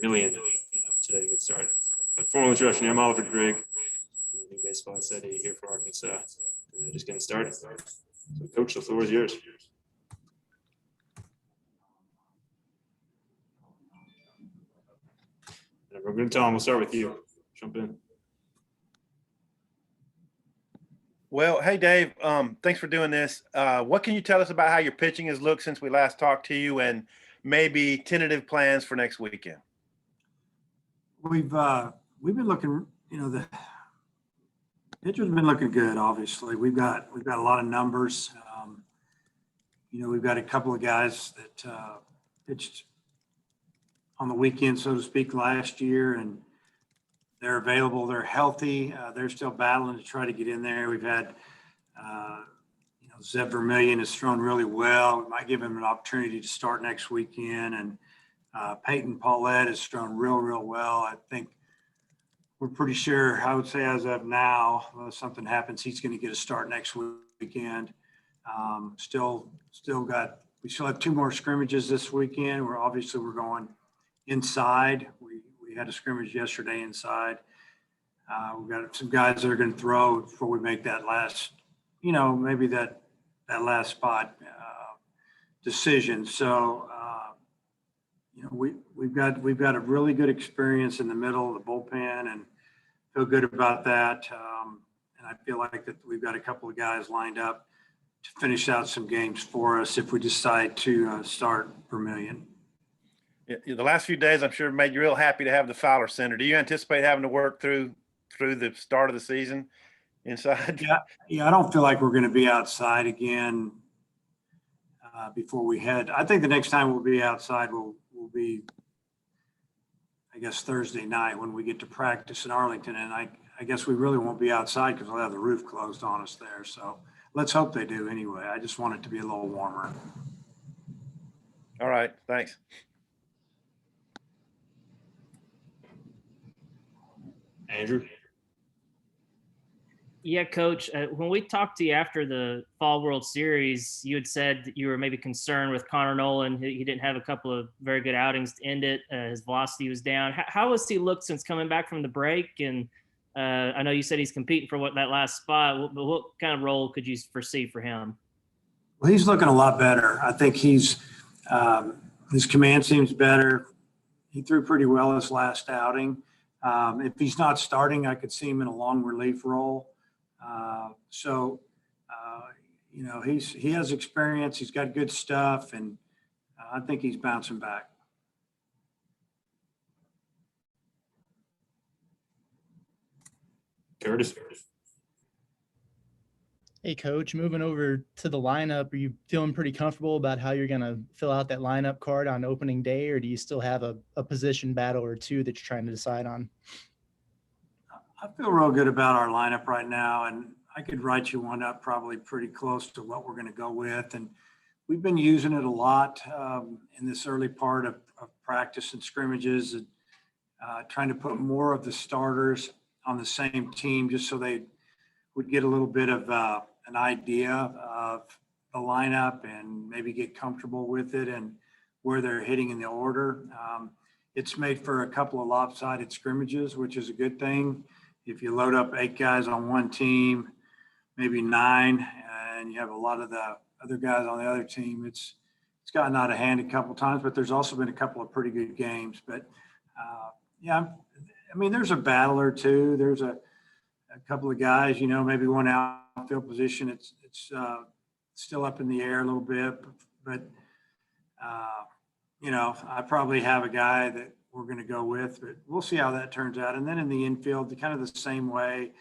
million today to get started. But formal introduction, I'm Oliver Grigg, new baseball study here for Arkansas. Just getting started. So, Coach, the floor is yours. And we're going to tell him, we'll start with you. Jump in. Well, hey, Dave, thanks for doing this. What can you tell us about how your pitching has looked since we last talked to you, and maybe tentative plans for next weekend? We've been looking, the pitcher's been looking good. Obviously, we've got a lot of numbers. We've got a couple of guys that pitched on the weekend, so to speak, last year, and they're available. They're healthy. They're still battling to try to get in there. We've had, Zeb Vermillion has thrown really well. We might give him an opportunity to start next weekend. And Peyton Paulette has thrown real well. I think we're pretty sure, I would say as of now, unless something happens, he's going to get a start next weekend. We still have 2 more scrimmages this weekend. We're going inside. We had a scrimmage yesterday inside. We've got some guys that are going to throw before we make that last, maybe that last spot decision. So, we've got a really good experience in the middle of the bullpen, and feel good about that. And I feel like that we've got a couple of guys lined up to finish out some games for us if we decide to start Vermillion. The last few days, I'm sure, made you real happy to have the Fowler Center. Do you anticipate having to work through the start of the season inside? Yeah, I don't feel like we're going to be outside again before we head. I think the next time we'll be outside will be, I guess, Thursday night when we get to practice in Arlington. And I guess we really won't be outside because we'll have the roof closed on us there. So let's hope they do anyway. I just want it to be a little warmer. All right, thanks. Andrew? Yeah, Coach, when we talked to you after the Fall World Series, you had said that you were maybe concerned with Connor Nolan. He didn't have a couple of very good outings to end it. His velocity was down. How has he looked since coming back from the break? And I know you said he's competing for that last spot, but what kind of role could you foresee for him? Well, he's looking a lot better. I think his command seems better. He threw pretty well his last outing. If he's not starting, I could see him in a long relief role. He has experience. He's got good stuff, and I think he's bouncing back. Curtis? Hey, Coach, moving over to the lineup, are you feeling pretty comfortable about how you're going to fill out that lineup card on opening day, or do you still have a position battle or two that you're trying to decide on? I feel real good about our lineup right now, and I could write you one up probably pretty close to what we're going to go with. And we've been using it a lot in this early part of practice and scrimmages, and trying to put more of the starters on the same team just so they would get a little bit of an idea of the lineup and maybe get comfortable with it and where they're hitting in the order. It's made for a couple of lopsided scrimmages, which is a good thing. If you load up 8 guys on one team, maybe 9, and you have a lot of the other guys on the other team, it's gotten out of hand a couple of times, but there's also been a couple of pretty good games. But there's a battle or two. There's a couple of guys, maybe one outfield position. It's still up in the air a little bit, but I probably have a guy that we're going to go with, but we'll see how that turns out. And then in the infield, kind of the same way.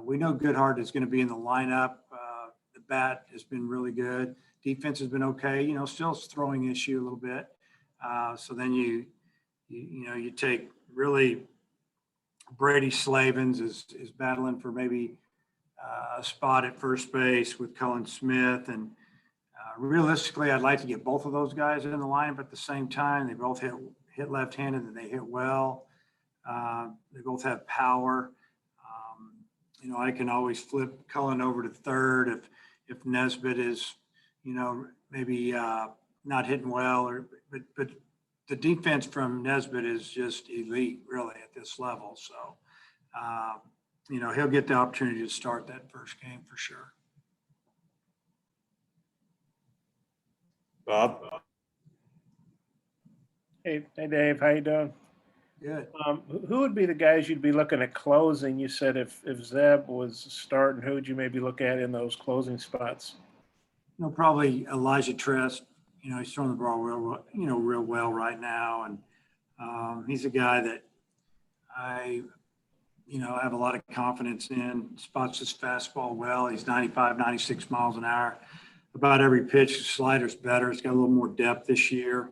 We know Goodhart is going to be in the lineup. The bat has been really good. Defense has been okay. Still throwing issue a little bit. So then you take really Brady Slavin is battling for maybe a spot at first base with Cullen Smith. And realistically, I'd like to get both of those guys in the lineup at the same time. They both hit left-handed and they hit well. They both have power. I can always flip Cullen over to third if Nesbitt is, maybe not hitting well, but the defense from Nesbitt is just elite, really, at this level. So, he'll get the opportunity to start that first game for sure. Bob? Hey, Dave, how you doing? Good. Who would be the guys you'd be looking at closing? You said if Zeb was starting, who would you maybe look at in those closing spots? Probably Elijah Trest. He's throwing the ball real well right now. And he's a guy that I have a lot of confidence in. Spots his fastball well. He's 95, 96 miles an hour. About every pitch, his slider's better. It's got a little more depth this year.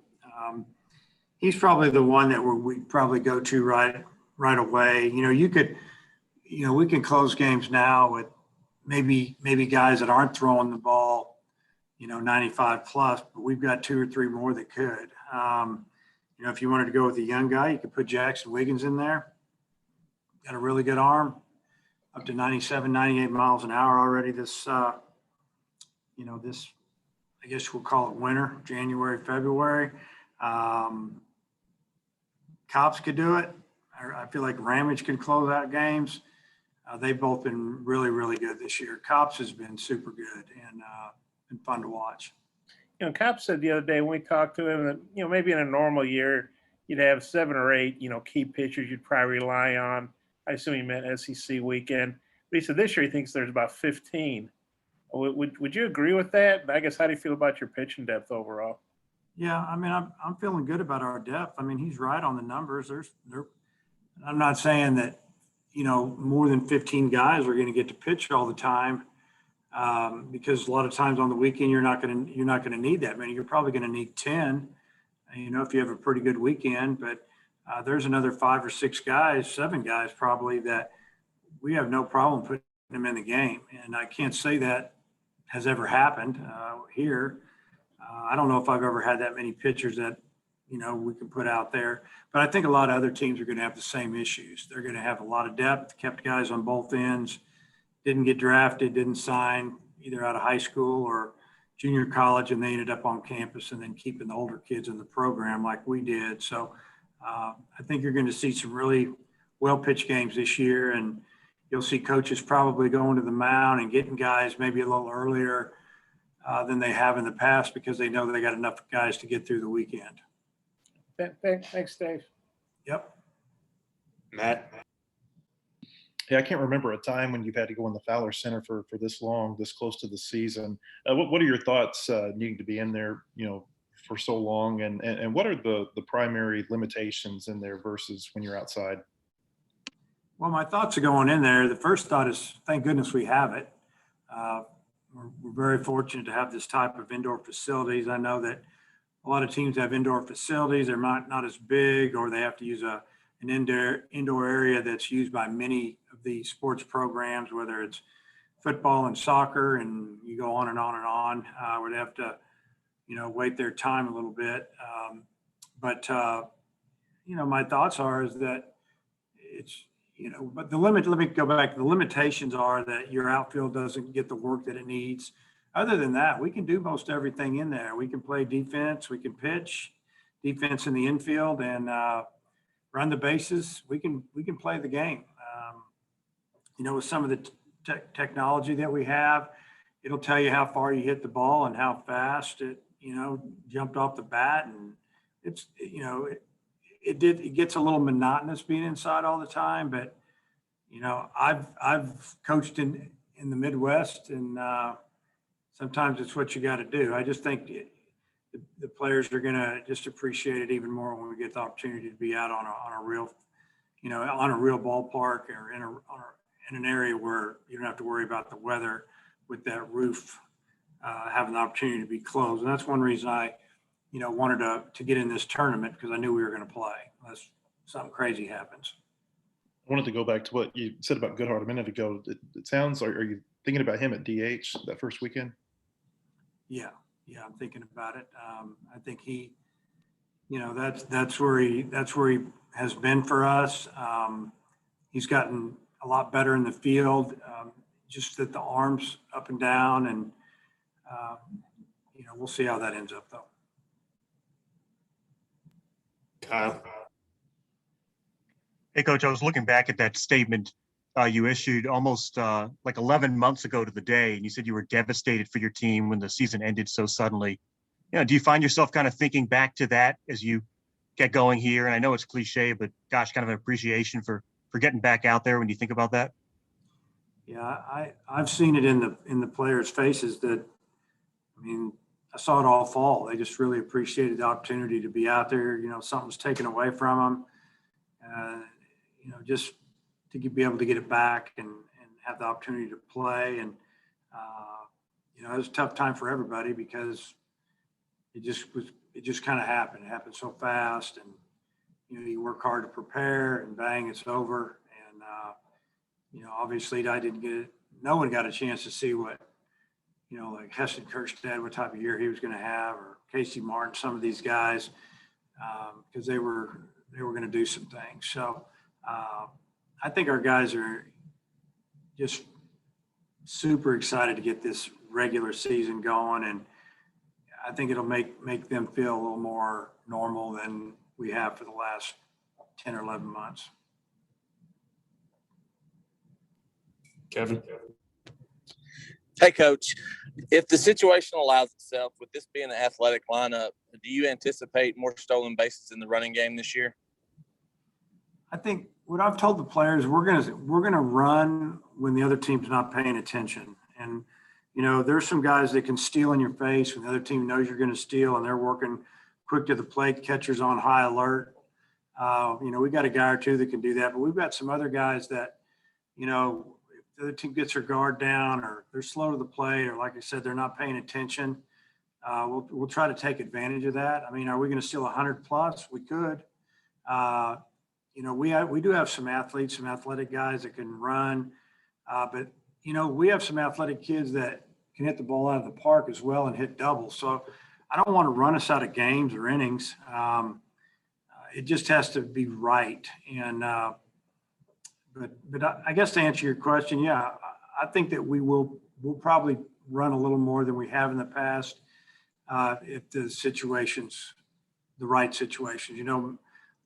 He's probably the one that we'd probably go to right away. We can close games now with maybe guys that aren't throwing the ball, 95 plus, but we've got 2 or 3 more that could. If you wanted to go with a young guy, you could put Jackson Wiggins in there. Got a really good arm, up to 97, 98 miles an hour already this, I guess we'll call it winter, January, February. Cops could do it. I feel like Ramage can close out games. They've both been really, really good this year. Cops has been super good and been fun to watch. Cobb said the other day when we talked to him that, maybe in a normal year, you'd have 7 or 8, key pitchers you'd probably rely on. I assume he meant SEC weekend. But he said this year he thinks there's about 15. Would you agree with that? I guess, how do you feel about your pitching depth overall? Yeah, I'm feeling good about our depth. He's right on the numbers. I'm not saying that, more than 15 guys are going to get to pitch all the time, because a lot of times on the weekend you're not going to need that many. You're probably going to need 10, if you have a pretty good weekend. But there's another 5 or 6 guys, 7 guys probably, that we have no problem putting them in the game. And I can't say that has ever happened here. I don't know if I've ever had that many pitchers that, we can put out there. But I think a lot of other teams are going to have the same issues. They're going to have a lot of depth, kept guys on both ends, didn't get drafted, didn't sign either out of high school or junior college, and they ended up on campus and then keeping the older kids in the program like we did. So I think you're going to see some really well-pitched games this year, and you'll see coaches probably going to the mound and getting guys maybe a little earlier than they have in the past because they know they got enough guys to get through the weekend. Thanks, Dave. Yep. Matt? Yeah, I can't remember a time when you've had to go in the Fowler Center for this long, this close to the season. What are your thoughts needing to be in there, for so long, and what are the primary limitations in there versus when you're outside? Well, my thoughts are going in there. The first thought is, thank goodness we have it. We're very fortunate to have this type of indoor facilities. I know that a lot of teams have indoor facilities. They're not as big, or they have to use an indoor area that's used by many of the sports programs, whether it's football and soccer, and you go on and on and on, where they have to, wait their time a little bit. But my thoughts are is that it's, but let me go back. The limitations are that your outfield doesn't get the work that it needs. Other than that, we can do most everything in there. We can play defense, we can pitch defense in the infield, and run the bases. We can play the game. With some of the technology that we have, it'll tell you how far you hit the ball and how fast it, jumped off the bat. And it's, it gets a little monotonous being inside all the time. But, I've coached in the Midwest, and sometimes it's what you got to do. I just think the players are going to just appreciate it even more when we get the opportunity to be out on a real, on a real ballpark, or in an area where you don't have to worry about the weather with that roof having the opportunity to be closed. And that's one reason I, wanted to get in this tournament, because I knew we were going to play unless something crazy happens. I wanted to go back to what you said about Goodhart a minute ago. It sounds, are you thinking about him at DH that first weekend? Yeah, I'm thinking about it. I think he, that's where he has been for us. He's gotten a lot better in the field, just that the arms up and down, and we'll see how that ends up though. Kyle. Hey, Coach, I was looking back at that statement you issued almost like 11 months ago to the day, and you said you were devastated for your team when the season ended so suddenly. Do you find yourself kind of thinking back to that as you get going here? And I know it's cliche, but gosh, kind of an appreciation for getting back out there when you think about that. Yeah, I've seen it in the players' faces that, I mean, I saw it all fall. They just really appreciated the opportunity to be out there. Something was taken away from them. Just to be able to get it back and have the opportunity to play. And, it was a tough time for everybody because it just kind of happened. It happened so fast, and, you work hard to prepare, and bang, it's over. And, obviously no one got a chance to see what, like Heston Kjerstad, what type of year he was going to have, or Casey Martin, some of these guys, because they were going to do some things. So I think our guys are just super excited to get this regular season going, and I think it'll make them feel a little more normal than we have for the last 10 or 11 months. Kevin. Hey, Coach, if the situation allows itself, with this being an athletic lineup, do you anticipate more stolen bases in the running game this year? I think what I've told the players, we're gonna run when the other team's not paying attention. And, there's some guys that can steal in your face when the other team knows you're going to steal, and they're working quick to the plate, catchers on high alert. We got a guy or two that can do that, but we've got some other guys that, if the other team gets their guard down, or they're slow to the plate, or like I said, they're not paying attention, we'll try to take advantage of that. I mean, are we going to steal 100 plus? We could. We do have some athletes, some athletic guys that can run, but we have some athletic kids that can hit the ball out of the park as well and hit doubles. So I don't want to run us out of games or innings. It just has to be right. And but I guess to answer your question, yeah, I think that we'll probably run a little more than we have in the past if the right situations.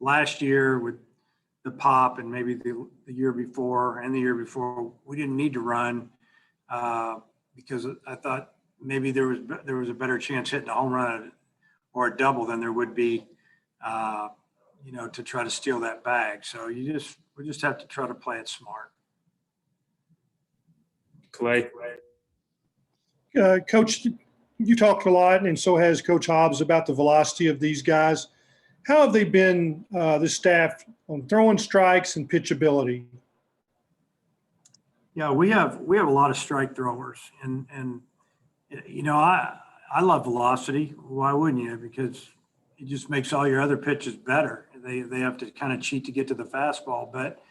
Last year with the pop, and maybe the year before and the year before, we didn't need to run because I thought maybe there was a better chance hitting a home run or a double than there would be, to try to steal that bag. So we just have to try to play it smart. Clay. Coach, you talked a lot, and so has Coach Hobbs, about the velocity of these guys. How have they been, the staff, on throwing strikes and pitchability? Yeah, we have a lot of strike throwers, and I love velocity. Why wouldn't you? Because it just makes all your other pitches better. They have to kind of cheat to get to the fastball, but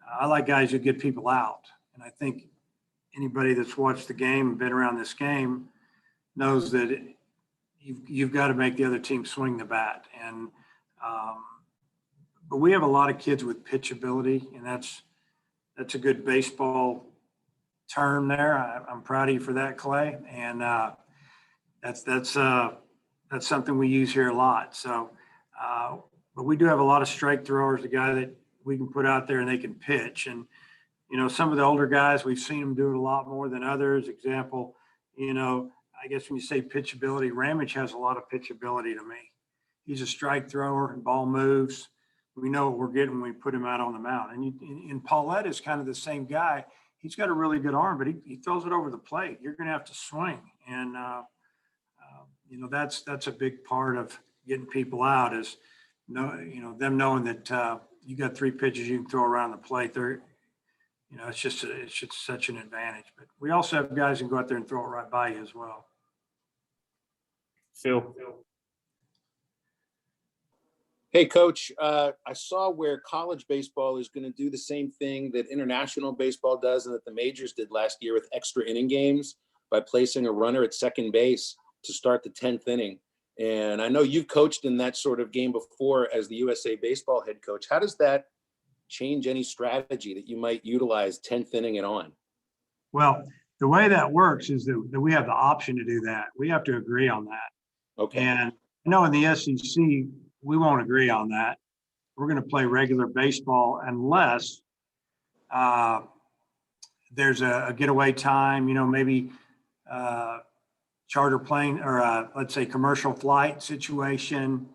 I like guys who get people out. And I think anybody that's watched the game and been around this game knows that you've got to make the other team swing the bat. And but we have a lot of kids with pitchability, and that's a good baseball term there. I'm proud of you for that, Clay. And that's something we use here a lot. So, but we do have a lot of strike throwers, the guy that we can put out there and they can pitch. And, some of the older guys, we've seen them do it a lot more than others. Example, I guess when you say pitchability, Ramage has a lot of pitchability to me. He's a strike thrower, and ball moves. We know what we're getting when we put him out on the mound. And Paulette is kind of the same guy. He's got a really good arm, but he throws it over the plate. You're going to have to swing. And, that's a big part of getting people out is, them knowing that you got three pitches you can throw around the plate. It's just such an advantage. But we also have guys who can go out there and throw it right by you as well. Phil. Hey, Coach, I saw where college baseball is going to do the same thing that international baseball does and that the majors did last year with extra inning games by placing a runner at second base to start the 10th inning. And I know you've coached in that sort of game before as the USA Baseball head coach. How does that change any strategy that you might utilize 10th inning and on? Well, the way that works is that we have the option to do that. We have to agree on that. Okay. And in the SEC, we won't agree on that. We're going to play regular baseball unless there's a getaway time, maybe charter plane or let's say commercial flight situation.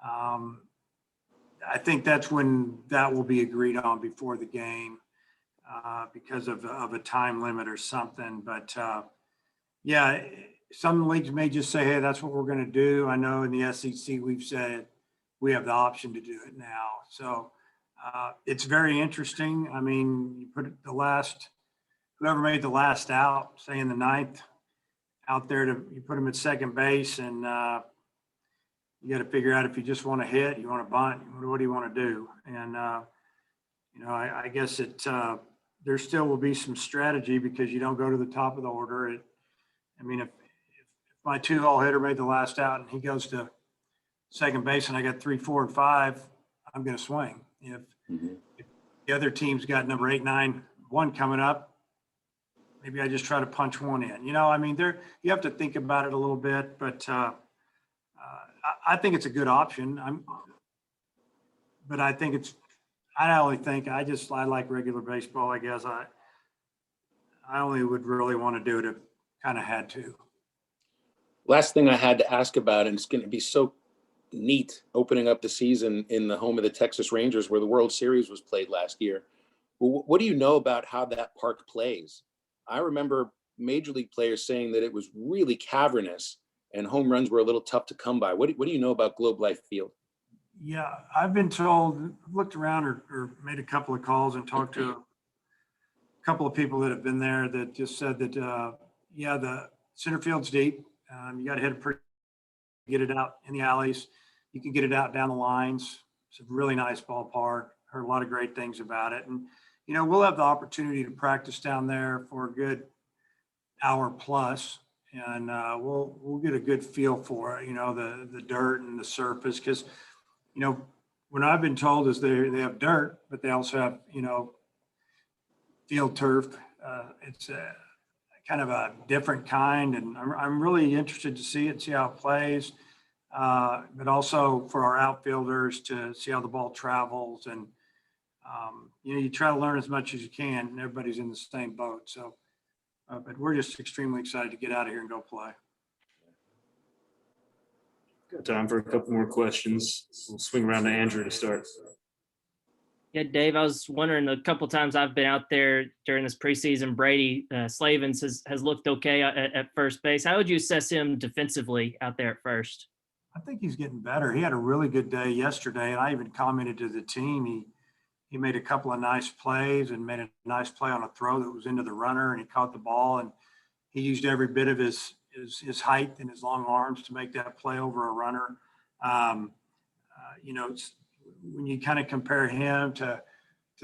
I think that's when that will be agreed on before the game because of a time limit or something. But yeah, some leagues may just say, hey, that's what we're going to do. I know in the SEC, we've said we have the option to do it now. So it's very interesting. I mean, you put whoever made the last out, say in the ninth, out there you put them at second base, and you got to figure out if you just want to hit, you want to bunt, what do you want to do? And I guess there still will be some strategy because you don't go to the top of the order. If my 2-hole hitter made the last out and he goes to second base and I got 3, 4, and 5, I'm going to swing. If the other team's got number 8, 9, 1 coming up, maybe I just try to punch one in. You have to think about it a little bit, but I think it's a good option. I like regular baseball. I guess I only would really want to do it if kind of had to. Last thing I had to ask about, and it's going to be so neat opening up the season in the home of the Texas Rangers where the World Series was played last year. What do you know about how that park plays? I remember major league players saying that it was really cavernous and home runs were a little tough to come by. What do you know about Globe Life Field? Yeah, I've been told, looked around or made a couple of calls and talked to a couple of people that have been there that just said that, the center field's deep. You got to hit it get it out in the alleys. You can get it out down the lines. It's a really nice ballpark. Heard a lot of great things about it. And, we'll have the opportunity to practice down there for a good hour plus. And we'll get a good feel for it, the dirt and the surface. Because, what I've been told is they have dirt, but they also have, field turf. It's a kind of a different kind. And I'm really interested to see it, see how it plays. But also for our outfielders to see how the ball travels. And, you try to learn as much as you can, and everybody's in the same boat. So, but we're just extremely excited to get out of here and go play. Got time for a couple more questions. We'll swing around to Andrew to start. Yeah, Dave, I was wondering, a couple of times I've been out there during this preseason, Brady Slavin has looked okay at first base. How would you assess him defensively out there at first? I think he's getting better. He had a really good day yesterday, and I even commented to the team. He made a couple of nice plays and made a nice play on a throw that was into the runner, and he caught the ball, and he used every bit of his height and his long arms to make that play over a runner. When you kind of compare him to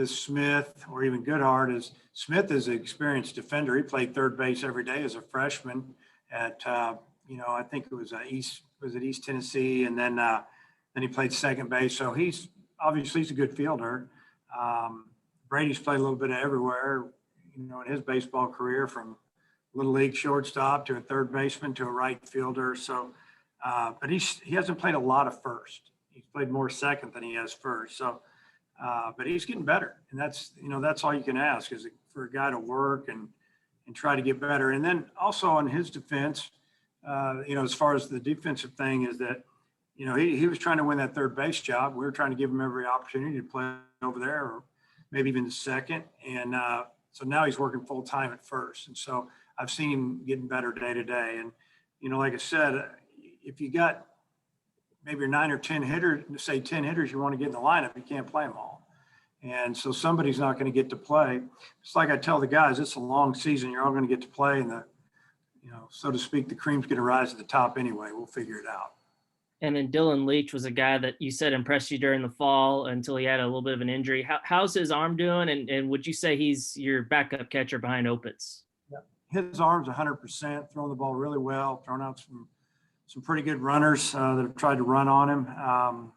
Smith or even Goodhart, Smith is an experienced defender. He played third base every day as a freshman at I think it was East Tennessee, and then he played second base. So he's a good fielder. Brady's played a little bit of everywhere, in his baseball career, from little league shortstop to a third baseman to a right fielder. So, but he hasn't played a lot of first. He's played more second than he has first. So, but he's getting better, and that's all you can ask is for a guy to work and try to get better. And then also on his defense, as far as the defensive thing is that, he was trying to win that third base job. We were trying to give him every opportunity to play over there, or maybe even the second. And so now he's working full time at first. And so I've seen him getting better day to day. And, like I said, if you got maybe 9 or 10 hitters, say 10 hitters you want to get in the lineup, you can't play them all. And so somebody's not going to get to play. It's like I tell the guys, it's a long season. You're all going to get to play, and so to speak, the cream's going to rise to the top anyway. We'll figure it out. And then Dillon Leach was a guy that you said impressed you during the fall until he had a little bit of an injury. How's his arm doing? And would you say he's your backup catcher behind Opitz? Yeah. His arm's 100%, throwing the ball really well, throwing out some pretty good runners that have tried to run on him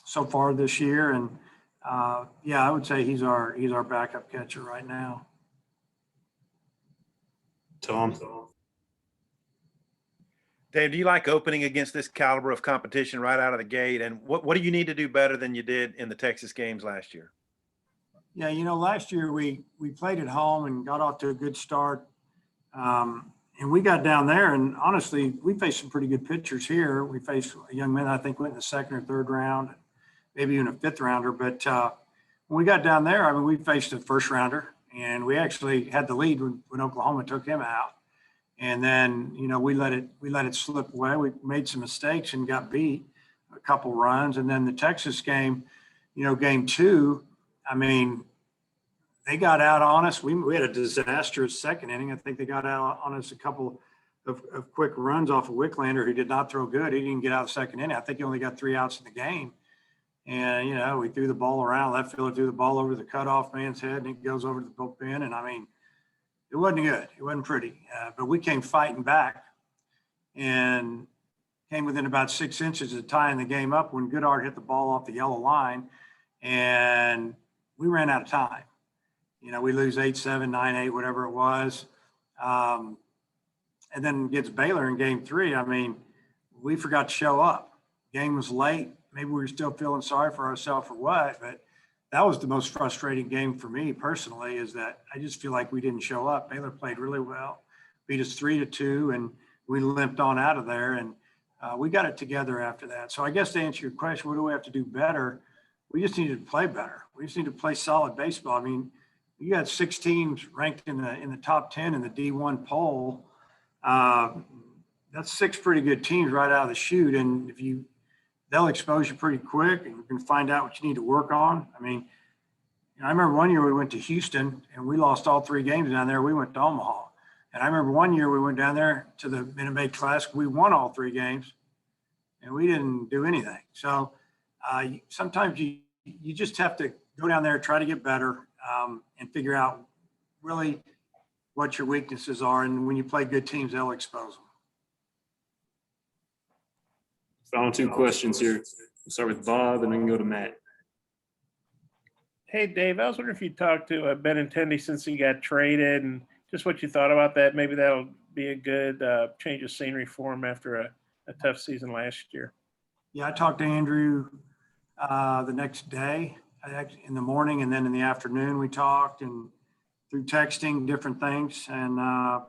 so far this year. And I would say he's our backup catcher right now. Tom. Dave, do you like opening against this caliber of competition right out of the gate? And what do you need to do better than you did in the Texas games last year? Yeah, last year we played at home and got off to a good start. And we got down there, and honestly, we faced some pretty good pitchers here. We faced a young man I think went in the second or third round, maybe even a fifth rounder. But when we got down there, I mean, we faced a first rounder, and we actually had the lead when Oklahoma took him out. And then, we let it slip away. We made some mistakes and got beat a couple runs. And then the Texas game, game 2, I mean, they got out on us. We had a disastrous second inning. I think they got out on us a couple of quick runs off of Wicklander, who did not throw good. He didn't get out of the second inning. I think he only got 3 outs in the game. And, we threw the ball around. Left fielder threw the ball over the cutoff man's head, and it goes over to the bullpen. And, I mean, it wasn't good. It wasn't pretty. But we came fighting back and came within about 6 inches of tying the game up when Goodart hit the ball off the yellow line. And we ran out of time. We lose 8-7, 9-8, whatever it was. And then gets Baylor in game 3. I mean, we forgot to show up. Game was late. Maybe we were still feeling sorry for ourselves or what, but that was the most frustrating game for me personally, is that I just feel like we didn't show up. Baylor played really well, beat us 3-2, and we limped on out of there. And we got it together after that. So I guess to answer your question, what do we have to do better? We just needed to play better. We just need to play solid baseball. I mean, you got 6 teams ranked in the top 10 in the D1 poll. That's 6 pretty good teams right out of the chute. And they'll expose you pretty quick, and you can find out what you need to work on. I mean, I remember one year we went to Houston and we lost all 3 games down there. We went to Omaha. And I remember one year we went down there to the Minute Maid Classic. We won all 3 games and we didn't do anything. So sometimes you just have to go down there, try to get better, and figure out really what your weaknesses are. And when you play good teams, they'll expose them. Final 2 questions here. We'll start with Bob and then go to Matt. Hey, Dave, I was wondering if you talked to Benintendi since he got traded, and just what you thought about that. Maybe that'll be a good change of scenery for him after a tough season last year. Yeah, I talked to Andrew the next day in the morning, and then in the afternoon we talked and through texting different things. And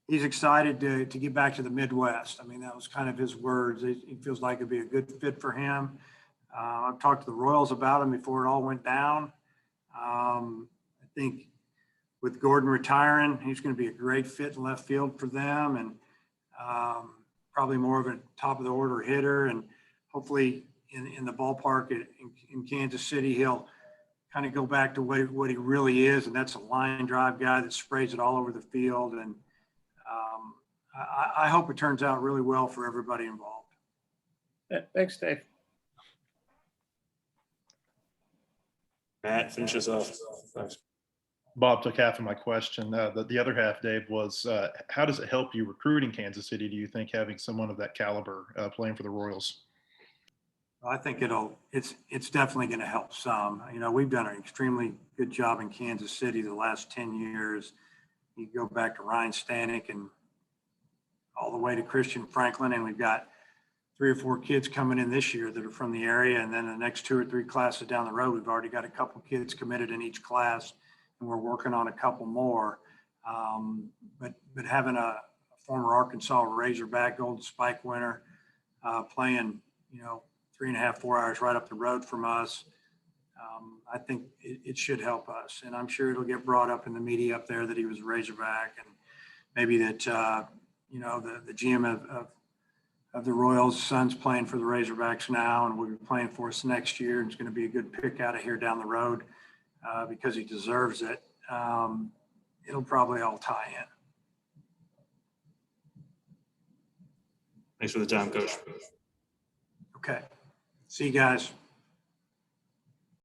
he's excited to get back to the Midwest. I mean, that was kind of his words. He feels like it'd be a good fit for him. I've talked to the Royals about him before it all went down. I think with Gordon retiring, he's going to be a great fit in left field for them, and probably more of a top of the order hitter. And hopefully in the ballpark in Kansas City, he'll kind of go back to what he really is, and that's a line drive guy that sprays it all over the field. And I hope it turns out really well for everybody involved. Thanks, Dave. Matt, finish us off. Thanks. Bob took half of my question. The other half, Dave, was how does it help you recruiting Kansas City, do you think, having someone of that caliber playing for the Royals? I think it's definitely going to help some. We've done an extremely good job in Kansas City the last 10 years. You go back to Ryan Stanek and all the way to Christian Franklin, and we've got 3 or 4 kids coming in this year that are from the area. And then the next 2 or 3 classes down the road, we've already got a couple kids committed in each class, and we're working on a couple more. But having a former Arkansas Razorback, Golden Spike winner, playing, 3.5, 4 hours right up the road from us, I think it should help us. And I'm sure it'll get brought up in the media up there that he was a Razorback, and maybe that, the GM of the Royals' son's playing for the Razorbacks now and will be playing for us next year. And it's going to be a good pick out of here down the road because he deserves it. It'll probably all tie in. Thanks for the time, Coach. Okay. See you guys.